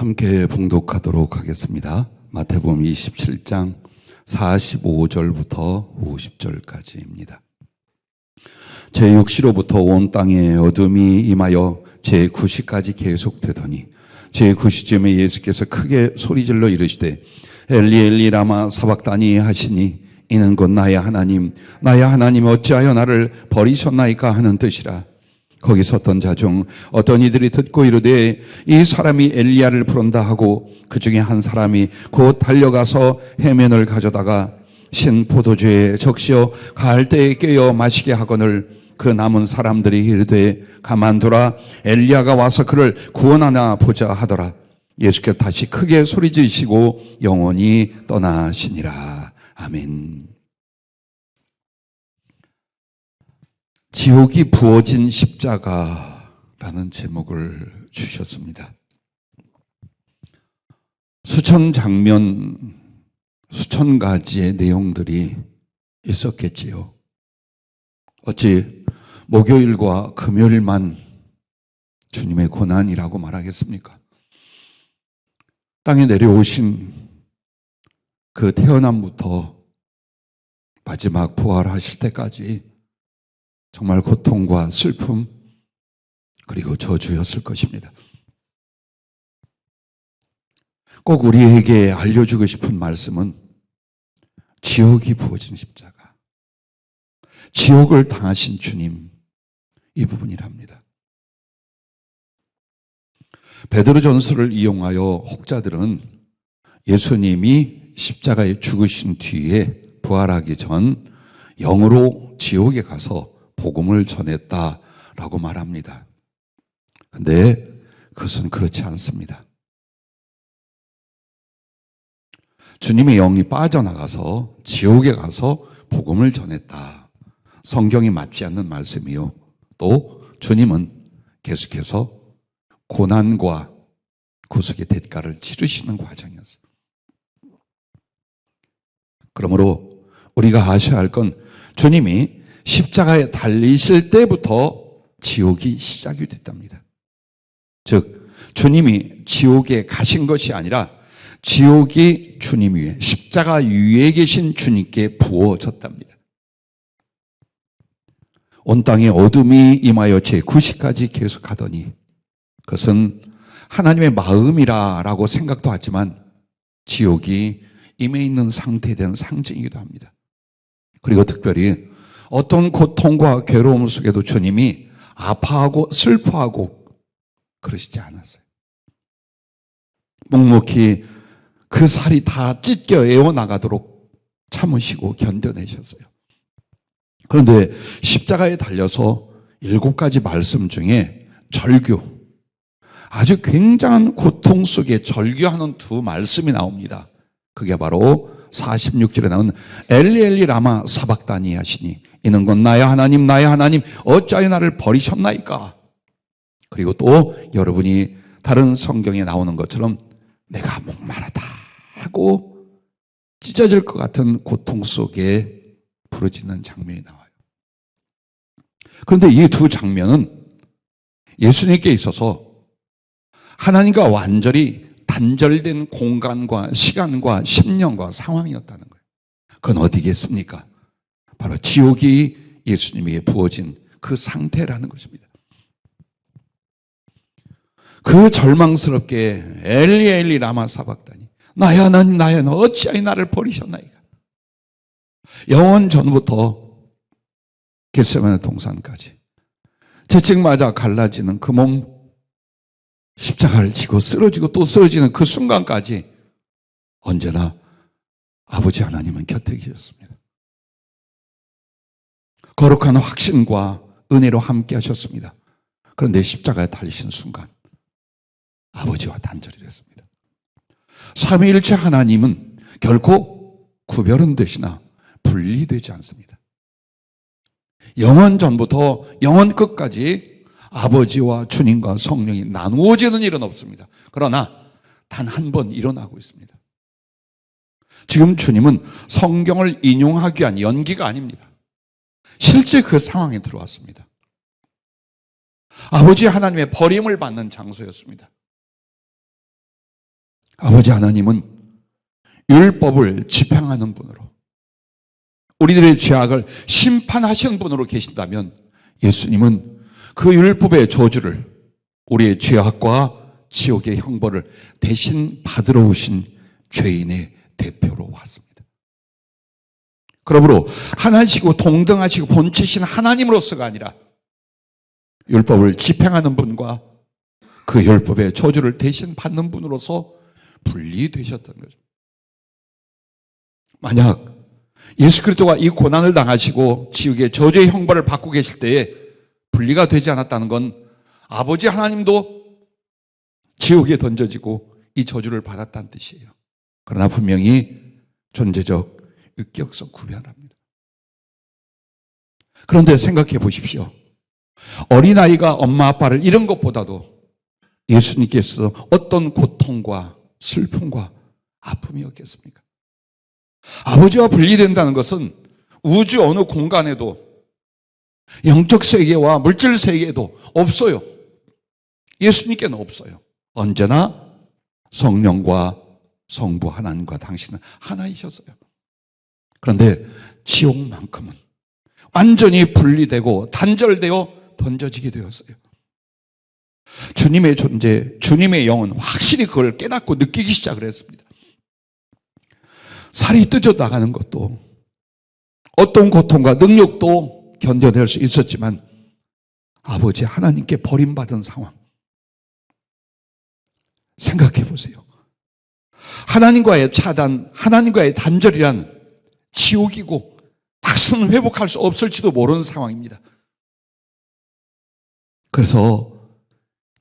함께 봉독하도록 하겠습니다. 마태복음 27장 45절부터 50절까지입니다. 제6시로부터 온 땅에 어둠이 임하여 제9시까지 계속되더니 제9시쯤에 예수께서 크게 소리질러 이르시되 엘리 엘리 라마 사박다니 하시니 이는 곧 나의 하나님 어찌하여 나를 버리셨나이까 하는 뜻이라. 거기 섰던 자 중 어떤 이들이 듣고 이르되 이 사람이 엘리야를 부른다 하고 그 중에 한 사람이 곧 달려가서 해면을 가져다가 신 포도주에 적시어 가을 때에 깨어 마시게 하거늘 그 남은 사람들이 이르되 가만두라 엘리야가 와서 그를 구원하나 보자 하더라. 예수께서 다시 크게 소리 지르시고 영원히 떠나시니라. 아멘. 지옥이 부어진 십자가라는 제목을 주셨습니다. 수천 장면, 수천 가지의 내용들이 있었겠지요. 어찌 목요일과 금요일만 주님의 고난이라고 말하겠습니까? 땅에 내려오신 그 태어남부터 마지막 부활하실 때까지 정말 고통과 슬픔 그리고 저주였을 것입니다. 꼭 우리에게 알려주고 싶은 말씀은 지옥이 부어진 십자가, 지옥을 당하신 주님, 이 부분이랍니다. 베드로전서를 이용하여 혹자들은 예수님이 십자가에 죽으신 뒤에 부활하기 전 영으로 지옥에 가서 복음을 전했다라고 말합니다. 그런데 그것은 그렇지 않습니다. 주님의 영이 빠져나가서 지옥에 가서 복음을 전했다. 성경이 맞지 않는 말씀이요. 또 주님은 계속해서 고난과 구속의 대가를 치르시는 과정이었어요. 그러므로 우리가 아셔야 할 건 주님이 십자가에 달리실 때부터 지옥이 시작이 됐답니다. 즉 주님이 지옥에 가신 것이 아니라 지옥이 주님 위에, 십자가 위에 계신 주님께 부어졌답니다. 온 땅에 어둠이 임하여 제9시까지 계속하더니 그것은 하나님의 마음이라고 생각도 하지만 지옥이 임해 있는 상태에 대한 상징이기도 합니다. 그리고 특별히 어떤 고통과 괴로움 속에도 주님이 아파하고 슬퍼하고 그러시지 않았어요. 묵묵히 그 살이 다 찢겨 에워나가도록 참으시고 견뎌내셨어요. 그런데 십자가에 달려서 7가지 말씀 중에 절규, 아주 굉장한 고통 속에 절규하는 2 말씀이 나옵니다. 그게 바로 46절에 나온 엘리 엘리 라마 사박다니 하시니 이는 곧 나의 하나님 어찌하여 나를 버리셨나이까. 그리고 또 여러분이 다른 성경에 나오는 것처럼 내가 목마르다 하고 찢어질 것 같은 고통 속에 부르짖는 장면이 나와요. 그런데 이 2 장면은 예수님께 있어서 하나님과 완전히 단절된 공간과 시간과 심령과 상황이었다는 거예요. 그건 어디겠습니까? 바로 지옥이 예수님에게 부어진 그 상태라는 것입니다. 그 절망스럽게 엘리 엘리 라마 사박다니 나의 하나님 어찌하여 나를 버리셨나이까. 영원 전부터 겟세마네 동산까지 채찍 맞아 갈라지는 그 몸, 십자가를 지고 쓰러지고 또 쓰러지는 그 순간까지 언제나 아버지 하나님은 곁에 계셨습니다. 거룩한 확신과 은혜로 함께 하셨습니다. 그런데 십자가에 달리신 순간 아버지와 단절이 됐습니다. 삼위일체 하나님은 결코 구별은 되시나 분리되지 않습니다. 영원 전부터 영원 끝까지 아버지와 주님과 성령이 나누어지는 일은 없습니다. 그러나 단 한 번 일어나고 있습니다. 지금 주님은 성경을 인용하기 위한 연기가 아닙니다. 실제 그 상황에 들어왔습니다. 아버지 하나님의 버림을 받는 장소였습니다. 아버지 하나님은 율법을 집행하는 분으로, 우리들의 죄악을 심판하시는 분으로 계신다면 예수님은 그 율법의 저주를, 우리의 죄악과 지옥의 형벌을 대신 받으러 오신 죄인의 대표로 왔습니다. 그러므로 하나시고 동등하시고 본체신 하나님으로서가 아니라 율법을 집행하는 분과 그 율법의 저주를 대신 받는 분으로서 분리되셨던 거죠. 만약 예수 그리스도가 이 고난을 당하시고 지옥의 저주의 형벌을 받고 계실 때에 분리가 되지 않았다는 건 아버지 하나님도 지옥에 던져지고 이 저주를 받았다는 뜻이에요. 그러나 분명히 존재적 율격성 구별합니다. 그런데 생각해 보십시오. 어린아이가 엄마 아빠를 잃은 것보다도 예수님께서 어떤 고통과 슬픔과 아픔이었겠습니까? 아버지와 분리된다는 것은 우주 어느 공간에도, 영적 세계와 물질 세계에도 없어요. 예수님께는 없어요. 언제나 성령과 성부 하나님과 당신은 하나이셨어요. 그런데 지옥만큼은 완전히 분리되고 단절되어 던져지게 되었어요. 주님의 존재, 주님의 영은 확실히 그걸 깨닫고 느끼기 시작을 했습니다. 살이 뜯어 나가는 것도, 어떤 고통과 능력도 견뎌낼 수 있었지만 아버지 하나님께 버림받은 상황, 생각해 보세요. 하나님과의 차단, 하나님과의 단절이란 지옥이고 다시는 회복할 수 없을지도 모르는 상황입니다. 그래서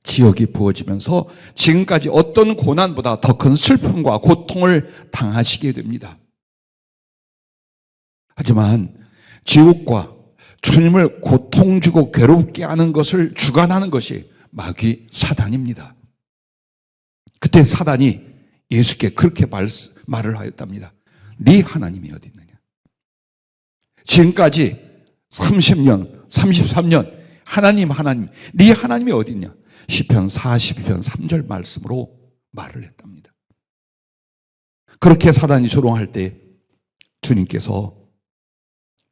지옥이 부어지면서 지금까지 어떤 고난보다 더 큰 슬픔과 고통을 당하시게 됩니다. 하지만 지옥과 주님을 고통 주고 괴롭게 하는 것을 주관하는 것이 마귀 사단입니다. 그때 사단이 예수께 그렇게 말을 하였답니다. 네 하나님이 어디 있느냐? 지금까지 30년, 33년 하나님, 네 하나님이 어디 있냐? 시편 42편 3절 말씀으로 말을 했답니다. 그렇게 사단이 조롱할 때 주님께서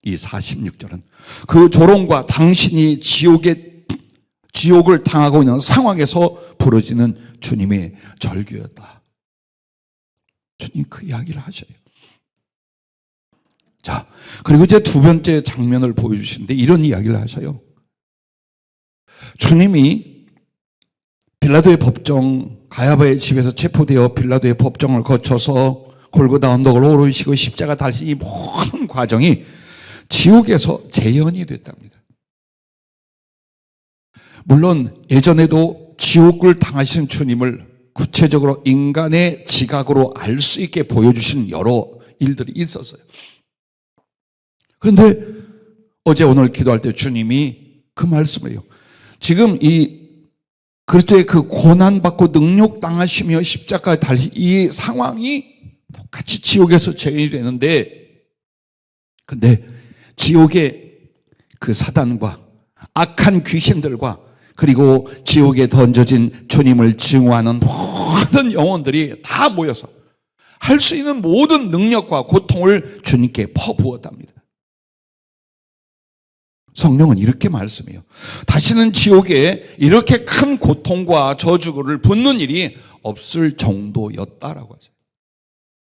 이 46절은 그 조롱과 당신이 지옥을 당하고 있는 상황에서 부러지는 주님의 절규였다. 주님 그 이야기를 하셔요. 자, 그리고 이제 두 번째 장면을 보여주시는데 이런 이야기를 하셔요. 주님이 빌라도의 법정, 가야바의 집에서 체포되어 빌라도의 법정을 거쳐서 골고다 언덕을 오르시고 십자가 달리신 이 모든 과정이 지옥에서 재현이 됐답니다. 물론 예전에도 지옥을 당하신 주님을 구체적으로 인간의 지각으로 알 수 있게 보여주신 여러 일들이 있었어요. 그런데 어제 오늘 기도할 때 주님이 그 말씀을 해요. 지금 이 그리스도의 그 고난받고 능욕당하시며 십자가에 달리신 이 상황이 똑같이 지옥에서 재현이 되는데, 근데 지옥의 그 사단과 악한 귀신들과 그리고 지옥에 던져진 주님을 증오하는 모든 영혼들이 다 모여서 할 수 있는 모든 능력과 고통을 주님께 퍼부었답니다. 성령은 이렇게 말씀해요. 다시는 지옥에 이렇게 큰 고통과 저주를 붓는 일이 없을 정도였다라고 하죠.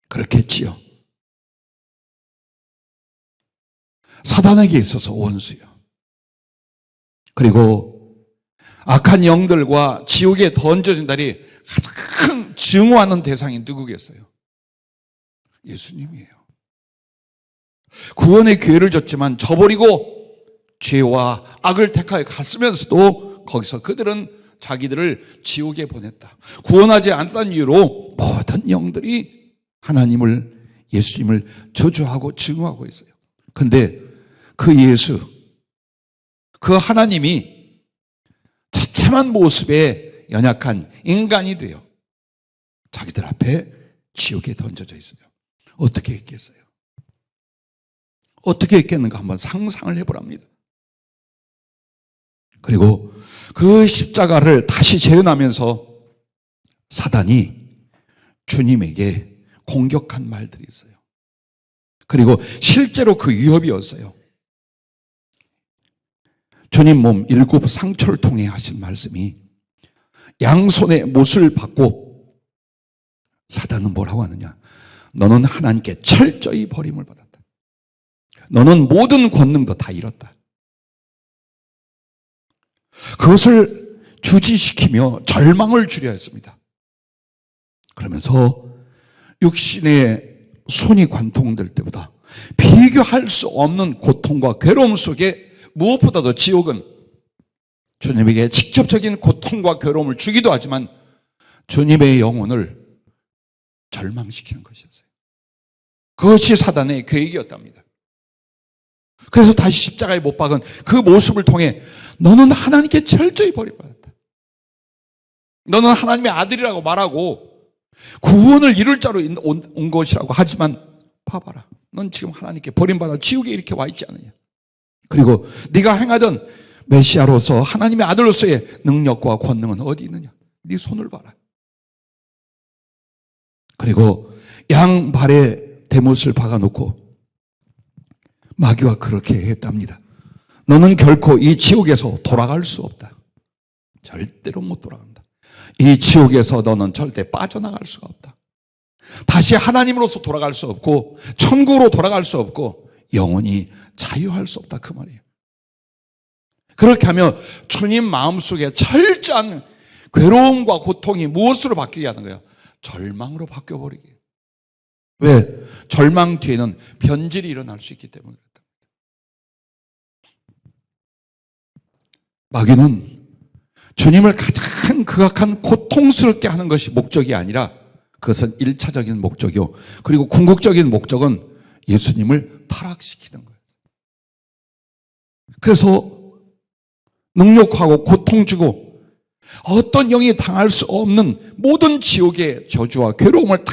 그렇겠지요. 사단에게 있어서 원수요. 그리고 악한 영들과 지옥에 던져진 달이 가장 증오하는 대상이 누구겠어요? 예수님이에요. 구원의 기회를 줬지만 저버리고 죄와 악을 택하여 갔으면서도 거기서 그들은 자기들을 지옥에 보냈다. 구원하지 않았다는 이유로 모든 영들이 하나님을, 예수님을 저주하고 증오하고 있어요. 그런데 그 예수, 그 하나님이 처참한 모습의 연약한 인간이 되어 자기들 앞에 지옥에 던져져 있어요. 어떻게 했겠어요? 어떻게 했겠는가 한번 상상을 해보랍니다. 그리고 그 십자가를 다시 재현하면서 사단이 주님에게 공격한 말들이 있어요. 그리고 실제로 그 위협이었어요. 주님 몸 7 상처를 통해 하신 말씀이 양손에 못을 받고 사단은 뭐라고 하느냐? 너는 하나님께 철저히 버림을 받았다. 너는 모든 권능도 다 잃었다. 그것을 주지시키며 절망을 주려 했습니다. 그러면서 육신의 손이 관통될 때보다 비교할 수 없는 고통과 괴로움 속에 무엇보다도 지옥은 주님에게 직접적인 고통과 괴로움을 주기도 하지만 주님의 영혼을 절망시키는 것이었어요. 그것이 사단의 계획이었답니다. 그래서 다시 십자가에 못 박은 그 모습을 통해 너는 하나님께 철저히 버림받았다. 너는 하나님의 아들이라고 말하고 구원을 이룰 자로 온 것이라고 하지만 봐봐라. 넌 지금 하나님께 버림받아 지옥에 이렇게 와 있지 않느냐. 그리고 네가 행하던 메시아로서 하나님의 아들로서의 능력과 권능은 어디 있느냐. 네 손을 봐라. 그리고 양발에 대못을 박아놓고 마귀와 그렇게 했답니다. 너는 결코 이 지옥에서 돌아갈 수 없다. 절대로 못 돌아간다. 이 지옥에서 너는 절대 빠져나갈 수가 없다. 다시 하나님으로서 돌아갈 수 없고 천국으로 돌아갈 수 없고 영원히 자유할 수 없다 그 말이에요. 그렇게 하면 주님 마음속에 철저한 괴로움과 고통이 무엇으로 바뀌게 하는 거예요? 절망으로 바뀌어버리게. 왜? 절망 뒤에는 변질이 일어날 수 있기 때문에 그렇다. 마귀는 주님을 가장 극악한 고통스럽게 하는 것이 목적이 아니라 그것은 1차적인 목적이요. 그리고 궁극적인 목적은 예수님을 타락시키는 거예요. 그래서 능욕하고 고통 주고 어떤 영이 당할 수 없는 모든 지옥의 저주와 괴로움을 다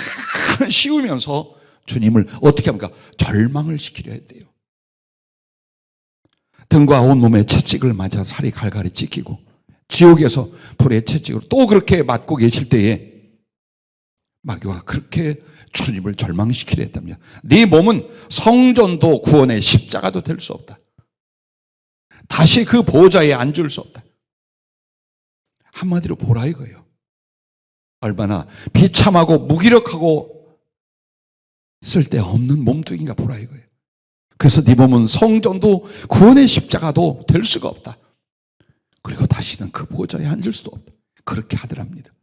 씌우면서 주님을 어떻게 합니까? 절망을 시키려 했대요. 등과 온몸에 채찍을 맞아 살이 갈갈이 찢기고 지옥에서 불의 채찍으로 또 그렇게 맞고 계실 때에 마귀와 그렇게 주님을 절망시키려 했답니다. 네 몸은 성전도 구원의 십자가도 될 수 없다. 다시 그 보좌에 앉을 수 없다. 한마디로 보라 이거예요. 얼마나 비참하고 무기력하고 쓸데없는 몸뚱이가 보라 이거예요. 그래서 네 몸은 성전도 구원의 십자가도 될 수가 없다. 그리고 다시는 그 보좌에 앉을 수도 없다. 그렇게 하더랍니다.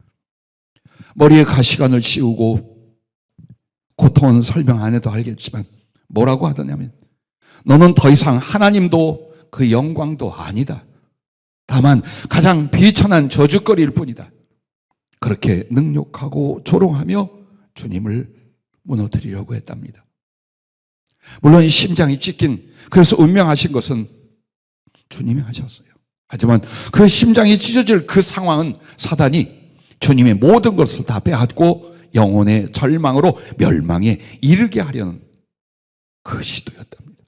머리에 가시관을 씌우고 고통은 설명 안 해도 알겠지만 뭐라고 하더냐면 너는 더 이상 하나님도 그 영광도 아니다. 다만 가장 비천한 저주거리일 뿐이다. 그렇게 능욕하고 조롱하며 주님을 무너뜨리려고 했답니다. 물론 이 심장이 찢긴 그래서 운명하신 것은 주님이 하셨어요. 하지만 그 심장이 찢어질 그 상황은 사단이 주님의 모든 것을 다 빼앗고 영혼의 절망으로 멸망에 이르게 하려는 그 시도였답니다.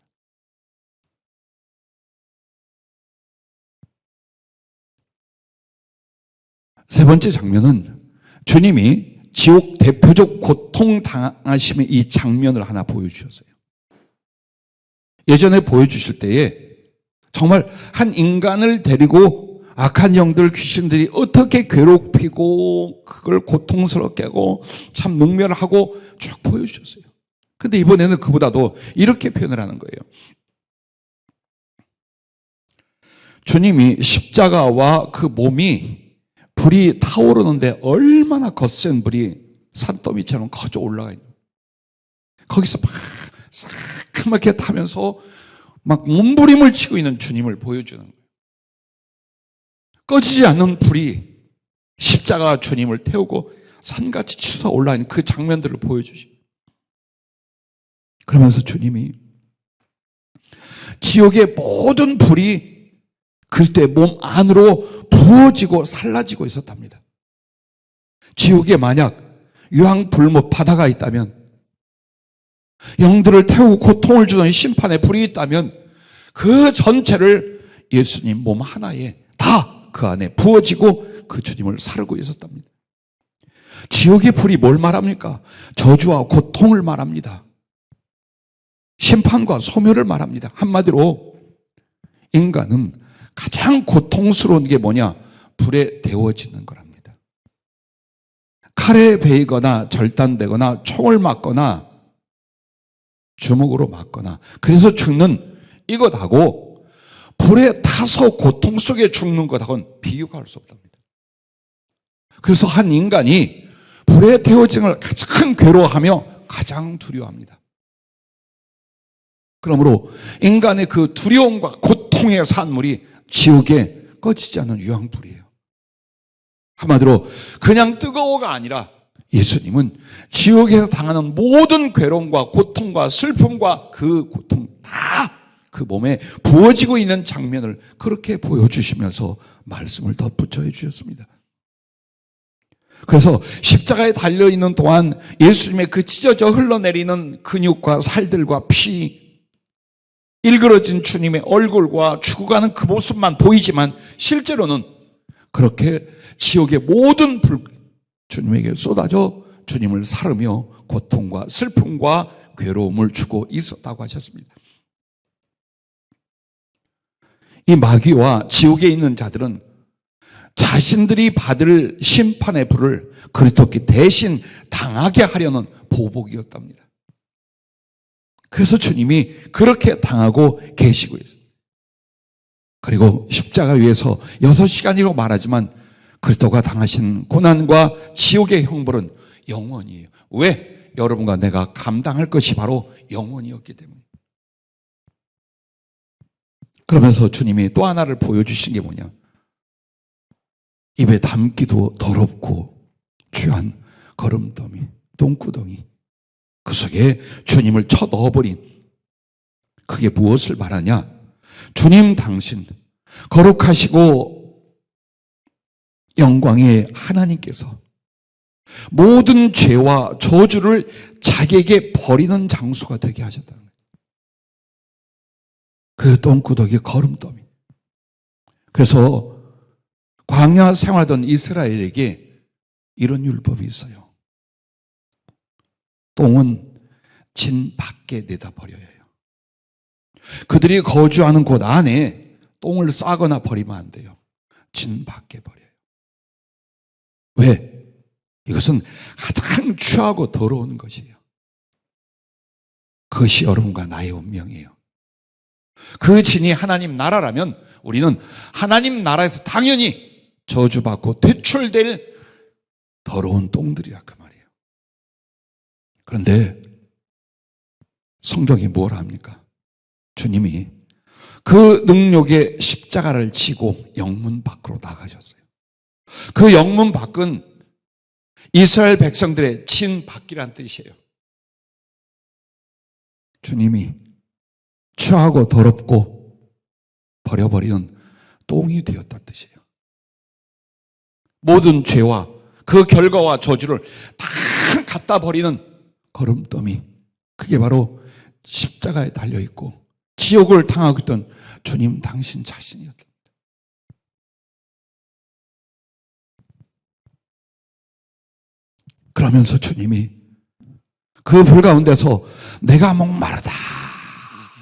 세 번째 장면은 주님이 지옥 대표적 고통 당하심의 이 장면을 하나 보여주셨어요. 예전에 보여주실 때에 정말 한 인간을 데리고 악한 영들, 귀신들이 어떻게 괴롭히고 그걸 고통스럽게 하고 참 능멸하고 쭉 보여주셨어요. 근데 이번에는 그보다도 이렇게 표현을 하는 거예요. 주님이 십자가와 그 몸이 불이 타오르는데 얼마나 거센 불이 산더미처럼 커져 올라가 있는 거예요. 거기서 막 새카맣게 타면서 막 몸부림을 치고 있는 주님을 보여주는 거예요. 꺼지지 않는 불이 십자가 주님을 태우고 산같이 치솟아 올라있는 그 장면들을 보여주시고 그러면서 주님이 지옥의 모든 불이 그리스도의 몸 안으로 부어지고 살라지고 있었답니다. 지옥에 만약 유황불못 바다가 있다면 영들을 태우고 고통을 주는 심판의 불이 있다면 그 전체를 예수님 몸 하나에 다 그 안에 부어지고 그 주님을 사르고 있었답니다. 지옥의 불이 뭘 말합니까? 저주와 고통을 말합니다. 심판과 소멸을 말합니다. 한마디로 인간은 가장 고통스러운 게 뭐냐? 불에 데워지는 거랍니다. 칼에 베이거나 절단되거나 총을 맞거나 주먹으로 맞거나 그래서 죽는 이것하고 불에 타서 고통 속에 죽는 것하고는 비교가 할 수 없답니다. 그래서 한 인간이 불에 태워진 걸 가장 괴로워하며 가장 두려워합니다. 그러므로 인간의 그 두려움과 고통의 산물이 지옥에 꺼지지 않는 유황불이에요. 한마디로 그냥 뜨거워가 아니라 예수님은 지옥에서 당하는 모든 괴로움과 고통과 슬픔과 그 고통 다 그 몸에 부어지고 있는 장면을 그렇게 보여주시면서 말씀을 덧붙여 주셨습니다. 그래서 십자가에 달려있는 동안 예수님의 그 찢어져 흘러내리는 근육과 살들과 피, 일그러진 주님의 얼굴과 죽어가는 그 모습만 보이지만 실제로는 그렇게 지옥의 모든 불 주님에게 쏟아져 주님을 사르며 고통과 슬픔과 괴로움을 주고 있었다고 하셨습니다. 이 마귀와 지옥에 있는 자들은 자신들이 받을 심판의 불을 그리스도께 대신 당하게 하려는 보복이었답니다. 그래서 주님이 그렇게 당하고 계시고 있어요. 그리고 십자가 위에서 6시간이라고 말하지만 그리스도가 당하신 고난과 지옥의 형벌은 영원이에요. 왜? 여러분과 내가 감당할 것이 바로 영원이었기 때문에. 그러면서 주님이 또 하나를 보여주신 게 뭐냐? 입에 담기도 더럽고 취한 거름더미, 똥구덩이. 그 속에 주님을 쳐넣어버린 그게 무엇을 말하냐? 주님 당신 거룩하시고 영광의 하나님께서 모든 죄와 저주를 자기에게 버리는 장소가 되게 하셨다는 거예요. 그 똥구덩이 거름더미. 그래서 광야 생활하던 이스라엘에게 이런 율법이 있어요. 똥은 진 밖에 내다 버려야 해요. 그들이 거주하는 곳 안에 똥을 싸거나 버리면 안 돼요. 진 밖에 버려요. 왜? 이것은 가장 추하고 더러운 것이에요. 그것이 여러분과 나의 운명이에요. 그 진이 하나님 나라라면 우리는 하나님 나라에서 당연히 저주받고 퇴출될 더러운 똥들이라 그 말이에요. 그런데 성경이 뭘 합니까? 주님이 그 능력의 십자가를 지고 영문 밖으로 나가셨어요. 그 영문 밖은 이스라엘 백성들의 진 밖이란 뜻이에요. 주님이 추하고 더럽고 버려버리는 똥이 되었다는 뜻이에요. 모든 죄와 그 결과와 저주를 다 갖다 버리는 거름더미, 그게 바로 십자가에 달려있고 지옥을 당하고 있던 주님 당신 자신이었다. 그러면서 주님이 그 불 가운데서 내가 목마르다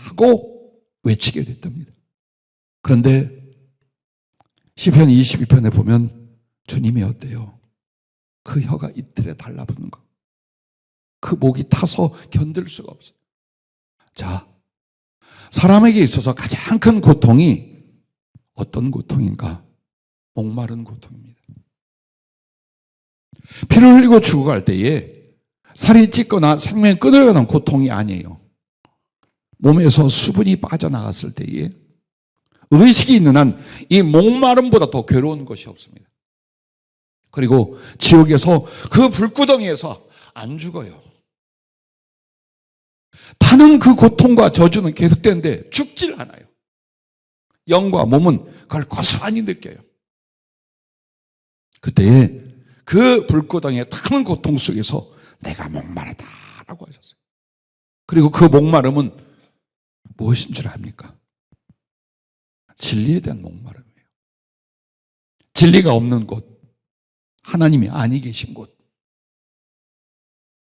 하고 외치게 됐답니다. 그런데 시편 22편에 보면 주님이 어때요? 그 혀가 이틀에 달라붙는 거. 그 목이 타서 견딜 수가 없어요. 자, 사람에게 있어서 가장 큰 고통이 어떤 고통인가? 목마른 고통입니다. 피를 흘리고 죽어갈 때에 살이 찢거나 생명이 끊어가는 고통이 아니에요. 몸에서 수분이 빠져나갔을 때에 의식이 있는 한 이 목마름보다 더 괴로운 것이 없습니다. 그리고 지옥에서 그 불구덩이에서 안 죽어요. 타는 그 고통과 저주는 계속되는데 죽질 않아요. 영과 몸은 그걸 고스란히 느껴요. 그때에 그 불구덩이에 타는 고통 속에서 내가 목마르다라고 하셨어요. 그리고 그 목마름은 무엇인 줄 압니까? 진리에 대한 목마름이에요. 진리가 없는 곳, 하나님이 아니 계신 곳,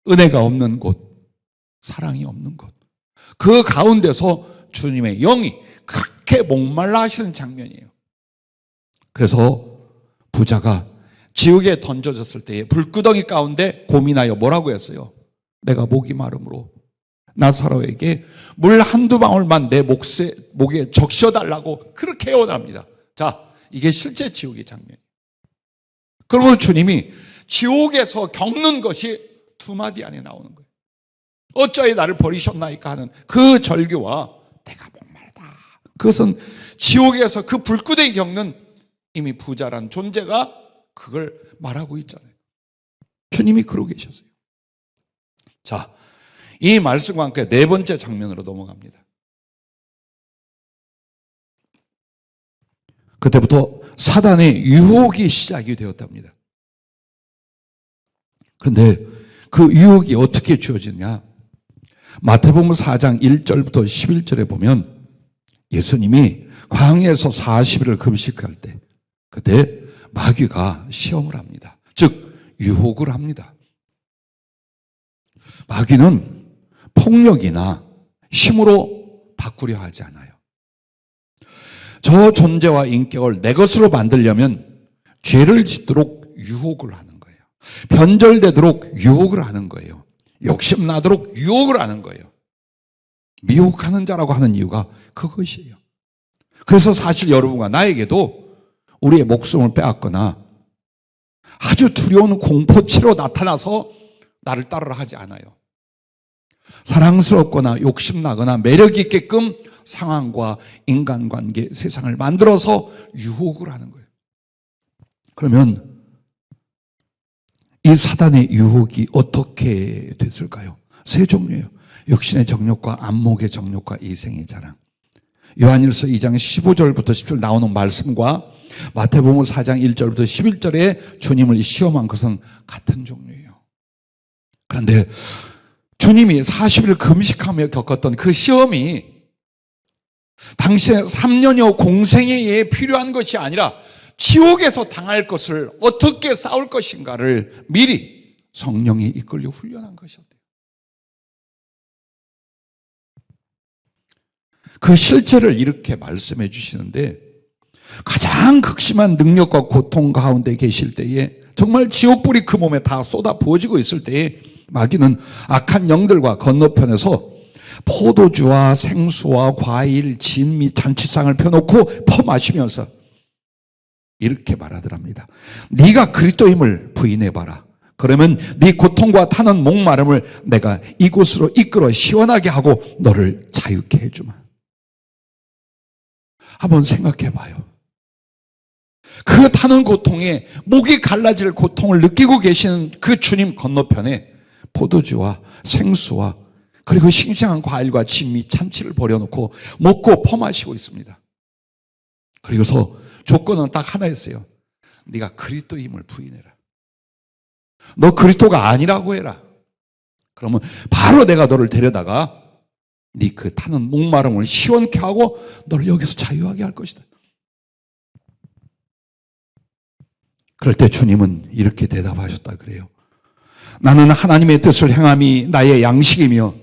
은혜가 없는 곳, 사랑이 없는 곳, 그 가운데서 주님의 영이 그렇게 목말라 하시는 장면이에요. 그래서 부자가 지옥에 던져졌을 때에 불구덩이 가운데 고민하여 뭐라고 했어요? 내가 목이 마름으로 나사로에게 물 한두 방울만 내 목에 적셔달라고 그렇게 애원합니다. 자, 이게 실제 지옥의 장면이에요. 그러면 주님이 지옥에서 겪는 것이 두 마디 안에 나오는 거예요. 어쩌이 나를 버리셨나이까 하는 그 절규와 내가 목마르다. 그것은 지옥에서 그 불구덩이 겪는 이미 부자란 존재가 그걸 말하고 있잖아요. 주님이 그러고 계셨어요. 자, 이 말씀과 함께 네 번째 장면으로 넘어갑니다. 그때부터 사단의 유혹이 시작이 되었답니다. 그런데 그 유혹이 어떻게 주어지느냐? 마태복음 4장 1절부터 11절에 보면 예수님이 광야에서 40일을 금식할 때 그때 마귀가 시험을 합니다. 즉 유혹을 합니다. 마귀는 폭력이나 힘으로 바꾸려 하지 않아요. 저 존재와 인격을 내 것으로 만들려면 죄를 짓도록 유혹을 하는 거예요. 변절되도록 유혹을 하는 거예요. 욕심나도록 유혹을 하는 거예요. 미혹하는 자라고 하는 이유가 그것이에요. 그래서 사실 여러분과 나에게도 우리의 목숨을 빼앗거나 아주 두려운 공포치로 나타나서 나를 따르라 하지 않아요. 사랑스럽거나 욕심나거나 매력 있게끔 상황과 인간관계, 세상을 만들어서 유혹을 하는 거예요. 그러면 이 사단의 유혹이 어떻게 됐을까요? 세 종류예요. 육신의 정욕과 안목의 정욕과 이생의 자랑. 요한일서 2장 15절부터 10절 나오는 말씀과 마태복음 4장 1절부터 11절에 주님을 시험한 것은 같은 종류예요. 그런데 주님이 40일 금식하며 겪었던 그 시험이 당신의 3년여 공생에 의해 필요한 것이 아니라 지옥에서 당할 것을 어떻게 싸울 것인가를 미리 성령이 이끌려 훈련한 것이었대요. 그 실체를 이렇게 말씀해 주시는데 가장 극심한 능력과 고통 가운데 계실 때에 정말 지옥불이 그 몸에 다 쏟아 부어지고 있을 때에 마귀는 악한 영들과 건너편에서 포도주와 생수와 과일, 진 및 잔치상을 펴놓고 퍼마시면서 이렇게 말하더랍니다. 네가 그리스도임을 부인해봐라. 그러면 네 고통과 타는 목마름을 내가 이곳으로 이끌어 시원하게 하고 너를 자유케 해주마. 한번 생각해봐요. 그 타는 고통에 목이 갈라질 고통을 느끼고 계시는 그 주님 건너편에 포도주와 생수와 그리고 싱싱한 과일과 진미 참치를 버려놓고 먹고 퍼마시고 있습니다. 그리고서 조건은 딱 하나였어요. 네가 그리스도임을 부인해라. 너 그리스도가 아니라고 해라. 그러면 바로 내가 너를 데려다가 네 그 타는 목마름을 시원케 하고 너를 여기서 자유하게 할 것이다. 그럴 때 주님은 이렇게 대답하셨다 그래요. 나는 하나님의 뜻을 행함이 나의 양식이며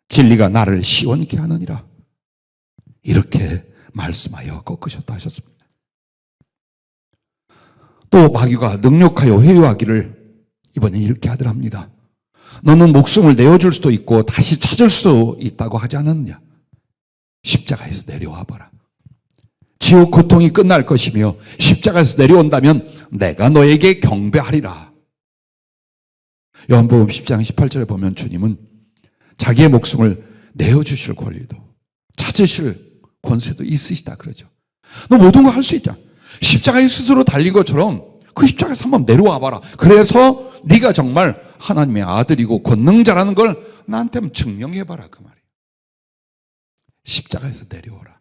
진리가 나를 시원케 하느니라. 이렇게 말씀하여 꺾으셨다 하셨습니다. 또 마귀가 능력하여 회유하기를 이번에 이렇게 하더랍니다. 너는 목숨을 내어줄 수도 있고 다시 찾을 수 있다고 하지 않았느냐. 십자가에서 내려와 봐라. 지옥 고통이 끝날 것이며 십자가에서 내려온다면 내가 너에게 경배하리라. 요한복음 10장 18절에 보면 주님은 자기의 목숨을 내어주실 권리도 찾으실 권세도 있으시다 그러죠. 너 모든 거 할 수 있다. 십자가에 스스로 달린 것처럼 그 십자가에서 한번 내려와 봐라. 그래서 네가 정말 하나님의 아들이고 권능자라는 걸 나한테 증명해봐라 그 말이에요. 십자가에서 내려오라.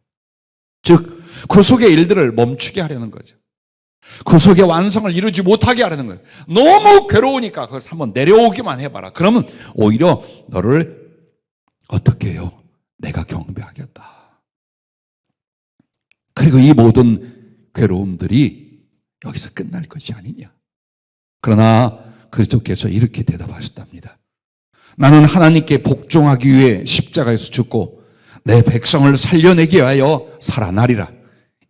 즉 구속의 일들을 멈추게 하려는 거죠. 구속의 완성을 이루지 못하게 하려는 거예요. 너무 괴로우니까 그것을 한번 내려오기만 해봐라. 그러면 오히려 너를 어떻게 해요? 내가 경배하겠다. 그리고 이 모든 괴로움들이 여기서 끝날 것이 아니냐. 그러나 그리스도께서 이렇게 대답하셨답니다. 나는 하나님께 복종하기 위해 십자가에서 죽고 내 백성을 살려내기 위하여 살아나리라.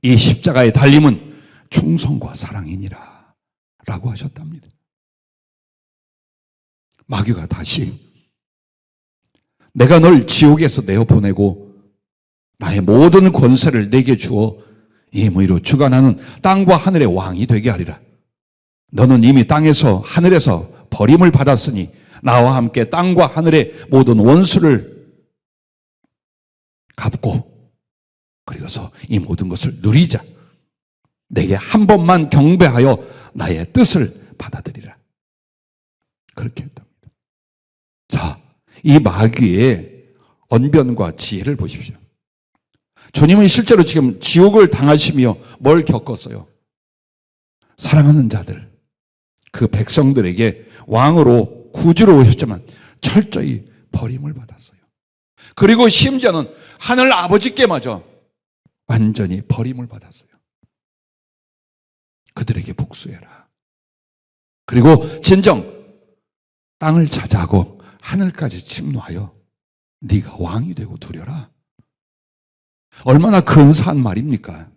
이 십자가의 달림은 충성과 사랑이니라 라고 하셨답니다. 마귀가 다시 내가 널 지옥에서 내어보내고 나의 모든 권세를 내게 주어 임의로 주관하는 땅과 하늘의 왕이 되게 하리라. 너는 이미 땅에서 하늘에서 버림을 받았으니 나와 함께 땅과 하늘의 모든 원수를 갚고 그리고서 이 모든 것을 누리자. 내게 한 번만 경배하여 나의 뜻을 받아들이라. 그렇게 했답니다. 자, 이 마귀의 언변과 지혜를 보십시오. 주님은 실제로 지금 지옥을 당하시며 뭘 겪었어요? 사랑하는 자들, 그 백성들에게 왕으로 구주로 오셨지만 철저히 버림을 받았어요. 그리고 심지어는 하늘 아버지께마저 완전히 버림을 받았어요. 그들에게 복수해라. 그리고 진정 땅을 차지하고 하늘까지 침노하여 네가 왕이 되고 두려라. 얼마나 근사한 말입니까?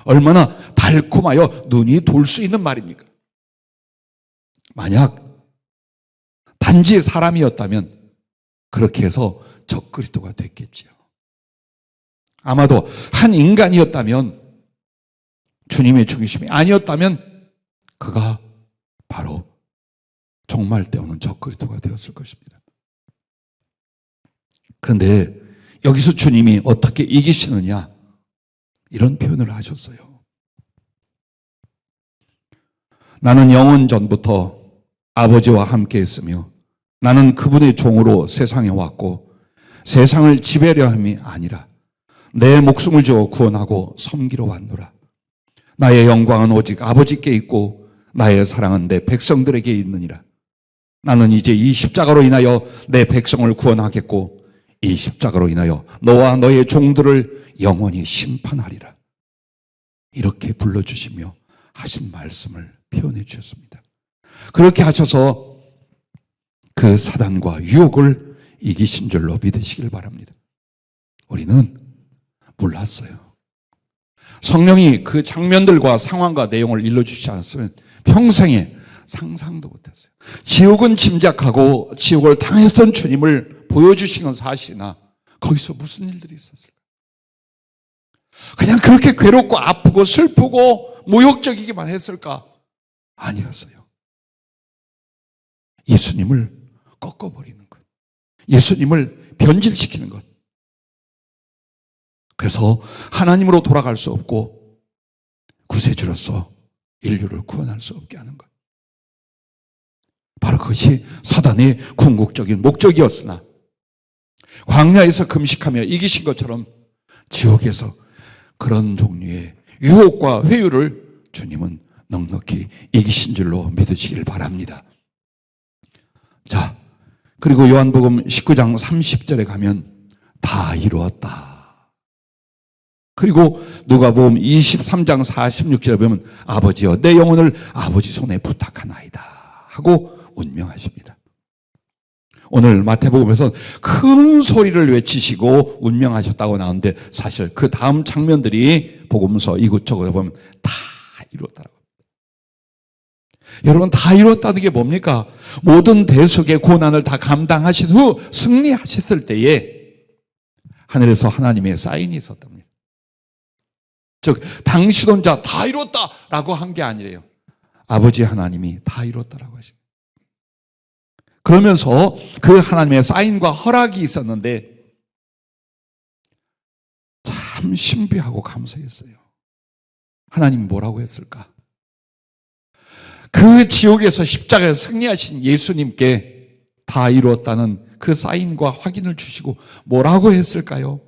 얼마나 달콤하여 눈이 돌 수 있는 말입니까? 만약 단지 사람이었다면 그렇게 해서 적그리스도가 됐겠지요. 아마도 한 인간이었다면, 주님의 죽으심이 아니었다면 그가 바로 종말 때 오는 적그리스도가 되었을 것입니다. 그런데 여기서 주님이 어떻게 이기시느냐, 이런 표현을 하셨어요. 나는 영원 전부터 아버지와 함께 했으며 나는 그분의 종으로 세상에 왔고 세상을 지배려 함이 아니라 내 목숨을 주어 구원하고 섬기러 왔노라. 나의 영광은 오직 아버지께 있고 나의 사랑은 내 백성들에게 있느니라. 나는 이제 이 십자가로 인하여 내 백성을 구원하겠고 이 십자가로 인하여 너와 너의 종들을 영원히 심판하리라. 이렇게 불러주시며 하신 말씀을 표현해 주셨습니다. 그렇게 하셔서 그 사단과 유혹을 이기신 줄로 믿으시길 바랍니다. 우리는 몰랐어요. 성령이 그 장면들과 상황과 내용을 일러주시지 않았으면 평생에 상상도 못했어요. 지옥은 짐작하고 지옥을 당했던 주님을 보여주시는 사실이나 거기서 무슨 일들이 있었을까? 그냥 그렇게 괴롭고 아프고 슬프고 모욕적이기만 했을까? 아니었어요. 예수님을 꺾어버리는 것, 예수님을 변질시키는 것. 그래서 하나님으로 돌아갈 수 없고 구세주로서 인류를 구원할 수 없게 하는 것. 바로 그것이 사단의 궁극적인 목적이었으나 광야에서 금식하며 이기신 것처럼 지옥에서 그런 종류의 유혹과 회유를 주님은 넉넉히 이기신 줄로 믿으시길 바랍니다. 자, 그리고 요한복음 19장 30절에 가면 다 이루었다. 그리고 누가복음 23장 46절에 보면 아버지여 내 영혼을 아버지 손에 부탁하나이다 하고 운명하십니다. 오늘 마태복음에서는 큰 소리를 외치시고 운명하셨다고 나오는데 사실 그 다음 장면들이 복음서 이곳저곳에 보면 다 이루었다라고 합니다. 여러분, 다 이루었다는 게 뭡니까? 모든 대속의 고난을 다 감당하신 후 승리하셨을 때에 하늘에서 하나님의 사인이 있었답니다. 즉 당신 혼자 다 이뤘다라고 한 게 아니래요. 아버지 하나님이 다 이뤘다라고 하십니다. 그러면서 그 하나님의 사인과 허락이 있었는데 참 신비하고 감사했어요. 하나님이 뭐라고 했을까? 그 지옥에서 십자가에서 승리하신 예수님께 다 이루었다는 그 사인과 확인을 주시고 뭐라고 했을까요?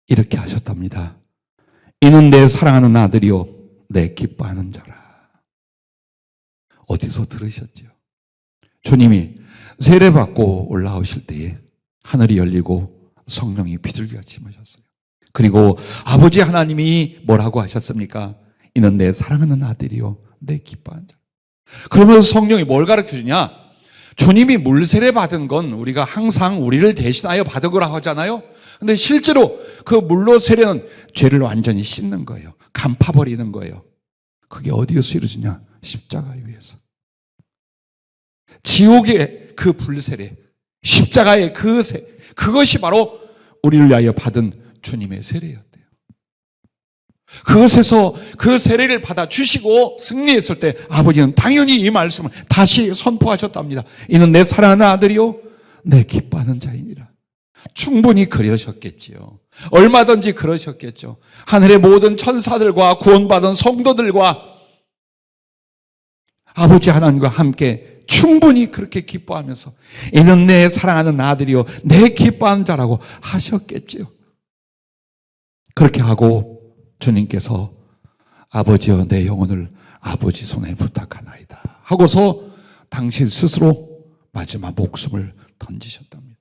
이렇게 하셨답니다. 이는 내 사랑하는 아들이요 내 기뻐하는 자라. 어디서 들으셨죠? 주님이 세례받고 올라오실 때에 하늘이 열리고 성령이 비둘기같이 임하셨어요. 그리고 아버지 하나님이 뭐라고 하셨습니까? 이는 내 사랑하는 아들이요 내 기뻐하는 자. 그러면서 성령이 뭘 가르쳐 주냐? 주님이 물세례 받은 건 우리가 항상 우리를 대신하여 받은 거라 하잖아요. 근데 실제로 그 물로 세례는 죄를 완전히 씻는 거예요. 감파버리는 거예요. 그게 어디에서 이루어지냐? 십자가 위에서. 지옥의 그 불세례, 십자가의 그것이 바로 우리를 위하여 받은 주님의 세례였대요. 그것에서 그 세례를 받아 주시고 승리했을 때 아버지는 당연히 이 말씀을 다시 선포하셨답니다. 이는 내 사랑하는 아들이요 내 기뻐하는 자이니라. 충분히 그러셨겠지요. 얼마든지 그러셨겠죠. 하늘의 모든 천사들과 구원받은 성도들과 아버지 하나님과 함께 충분히 그렇게 기뻐하면서 이는 내 사랑하는 아들이요 내 기뻐하는 자라고 하셨겠지요. 그렇게 하고 주님께서 아버지여 내 영혼을 아버지 손에 부탁하나이다 하고서 당신 스스로 마지막 목숨을 던지셨답니다.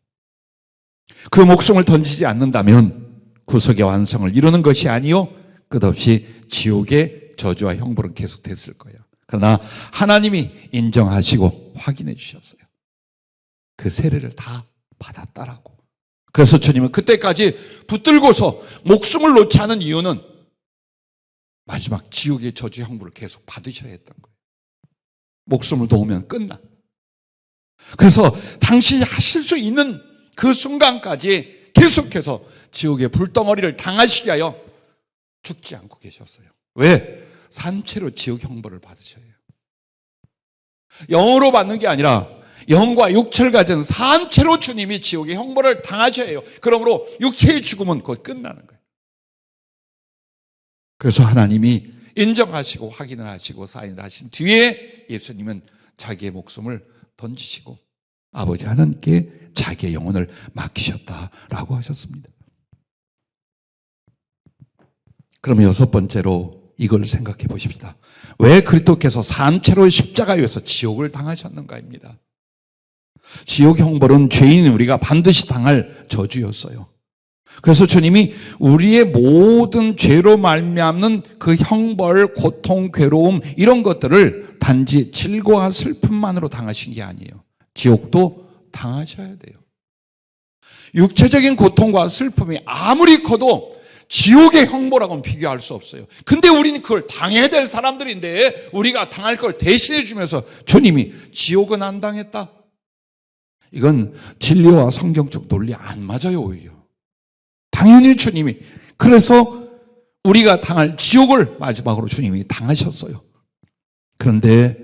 그 목숨을 던지지 않는다면 구속의 완성을 이루는 것이 아니요 끝없이 지옥의 저주와 형벌은 계속됐을 거예요. 그러나 하나님이 인정하시고 확인해 주셨어요. 그 세례를 다 받았다라고. 그래서 주님은 그때까지 붙들고서 목숨을 놓지 않은 이유는 마지막 지옥의 저주 형벌을 계속 받으셔야 했던 거예요. 목숨을 놓으면 끝나. 그래서 당신이 하실 수 있는 그 순간까지 계속해서 지옥의 불덩어리를 당하시게 하여 죽지 않고 계셨어요. 왜? 산채로 지옥 형벌을 받으셔야 해요. 영으로 받는 게 아니라 영과 육체를 가진 산채로 주님이 지옥의 형벌을 당하셔야 해요. 그러므로 육체의 죽음은 곧 끝나는 거예요. 그래서 하나님이 인정하시고 확인을 하시고 사인을 하신 뒤에 예수님은 자기의 목숨을 던지시고 아버지 하나님께 자기의 영혼을 맡기셨다라고 하셨습니다. 그러면 여섯 번째로 이걸 생각해 보십시다. 왜 그리스도께서 산채로 십자가 위에서 지옥을 당하셨는가입니다. 지옥 형벌은 죄인 우리가 반드시 당할 저주였어요. 그래서 주님이 우리의 모든 죄로 말미암는 그 형벌, 고통, 괴로움 이런 것들을 단지 질고와 슬픔만으로 당하신 게 아니에요. 지옥도 당하셔야 돼요. 육체적인 고통과 슬픔이 아무리 커도 지옥의 형벌하고는 비교할 수 없어요. 근데 우리는 그걸 당해야 될 사람들인데 우리가 당할 걸 대신해 주면서 주님이 지옥은 안 당했다. 이건 진리와 성경적 논리 안 맞아요, 오히려. 당연히 주님이 그래서 우리가 당할 지옥을 마지막으로 주님이 당하셨어요. 그런데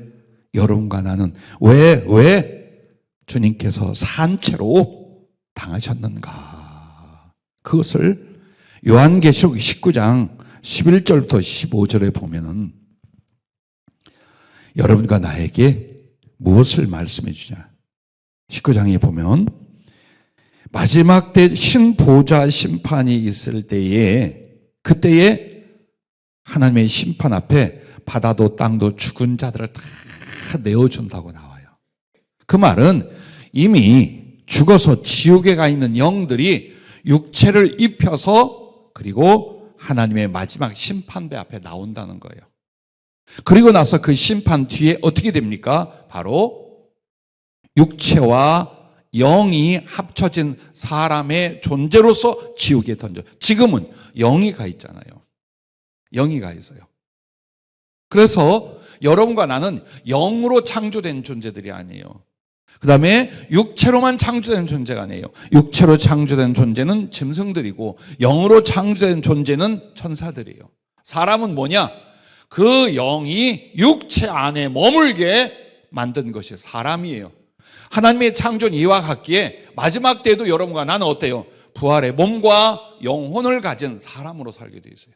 여러분과 나는 왜 주님께서 산채로 당하셨는가? 그것을 요한계시록 19장 11절부터 15절에 보면은 여러분과 나에게 무엇을 말씀해 주냐? 19장에 보면 마지막 때 신보좌 심판이 있을 때에 그때에 하나님의 심판 앞에 바다도 땅도 죽은 자들을 다 내어준다고 나와요. 그 말은 이미 죽어서 지옥에 가 있는 영들이 육체를 입혀서 그리고 하나님의 마지막 심판대 앞에 나온다는 거예요. 그리고 나서 그 심판 뒤에 어떻게 됩니까? 바로 육체와 영이 합쳐진 사람의 존재로서 지옥에 던져. 지금은 영이 가 있잖아요. 영이 가 있어요. 그래서 여러분과 나는 영으로 창조된 존재들이 아니에요. 그 다음에 육체로만 창조된 존재가 아니에요. 육체로 창조된 존재는 짐승들이고 영으로 창조된 존재는 천사들이에요. 사람은 뭐냐? 그 영이 육체 안에 머물게 만든 것이 사람이에요. 하나님의 창조는 이와 같기에 마지막 때에도 여러분과 나는 어때요? 부활의 몸과 영혼을 가진 사람으로 살게 되어 있어요.